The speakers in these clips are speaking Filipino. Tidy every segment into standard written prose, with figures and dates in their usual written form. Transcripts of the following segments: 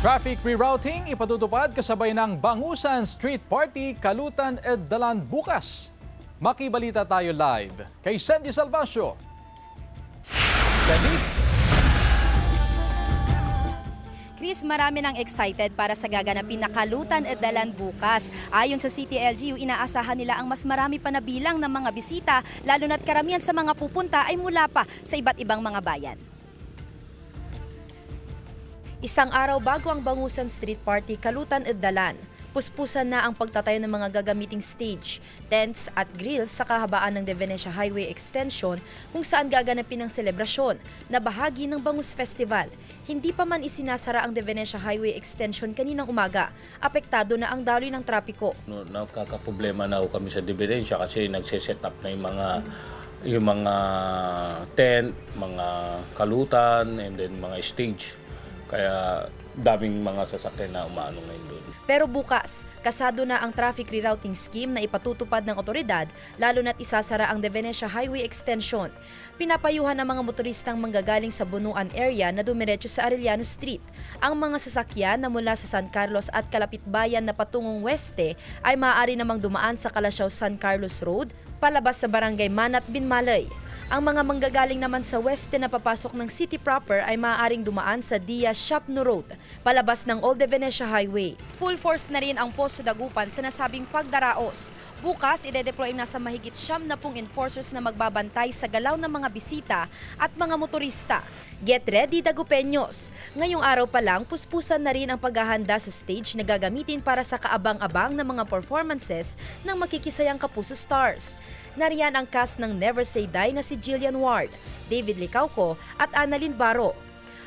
Traffic rerouting ipatutupad kasabay ng Bangusan Street Party, Kalutan ed Dalan bukas. Makibalita tayo live kay Sandy Salvacio. Sandy? Chris, marami nang excited para sa gaganapin na Kalutan ed Dalan bukas. Ayon sa City LGU, inaasahan nila ang mas marami pa na bilang ng mga bisita, lalo na't karamihan sa mga pupunta ay mula pa sa iba't ibang mga bayan. Isang araw bago ang Bangusan Street Party, Kalutan ed Dalan, puspusan na ang pagtatayo ng mga gagamiting stage, tents at grills sa kahabaan ng De Venecia Highway Extension kung saan gaganapin ang selebrasyon na bahagi ng Bangus Festival. Hindi pa man isinasara ang De Venecia Highway Extension kaninang umaga, apektado na ang daloy ng trapiko. Nakakaproblema na kami sa De Venecia kasi nagse-set up na yung mga tent, mga kalutan, and then mga stage. Kaya daming mga sasakyan na umaano ngayon doon. Pero bukas, kasado na ang traffic rerouting scheme na ipatutupad ng otoridad, lalo na't isasara ang De Venecia Highway Extension. Pinapayuhan ang mga motoristang manggagaling sa Bunuan area na dumiretso sa Arellano Street. Ang mga sasakyan na mula sa San Carlos at Kalapit-Bayan na patungong weste ay maaari namang dumaan sa Calasiao-San Carlos Road, palabas sa Barangay Manat Binmalay. Ang mga manggagaling naman sa weste na papasok ng city proper ay maaaring dumaan sa Diaz-Shapno Road, palabas ng Old De Venecia Highway. Full force na rin ang Posto Dagupan sa nasabing pagdaraos. Bukas, ide-deploy na sa mahigit 70 enforcers na magbabantay sa galaw ng mga bisita at mga motorista. Get ready, Dagupeños! Ngayong araw pa lang, puspusan na rin ang paghahanda sa stage na gagamitin para sa kaabang-abang ng mga performances ng makikisayang Kapuso Stars. Nariyan ang cast ng Never Say Die na si Jillian Ward, David Licauco at Annalyn Baro.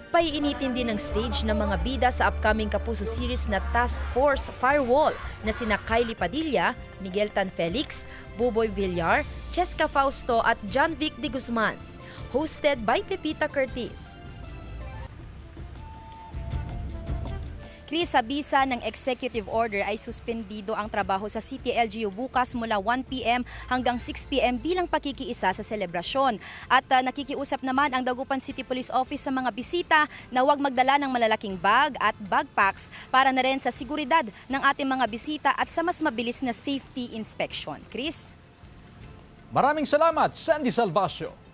Paiinitin din ng stage ng mga bida sa upcoming Kapuso series na Task Force Firewall na sina Kylie Padilla, Miguel Tan Felix, Buboy Villar, Cheska Fausto at John Vic de Guzman. Hosted by Pepita Curtis. Chris, sa bisa ng executive order ay suspendido ang trabaho sa City LGU bukas mula 1 p.m. hanggang 6 p.m. bilang pakikiisa sa selebrasyon. At nakikiusap naman ang Dagupan City Police Office sa mga bisita na huwag magdala ng malalaking bag at bagpacks para na rin sa seguridad ng ating mga bisita at sa mas mabilis na safety inspection. Chris? Maraming salamat, Sandy Salvacio.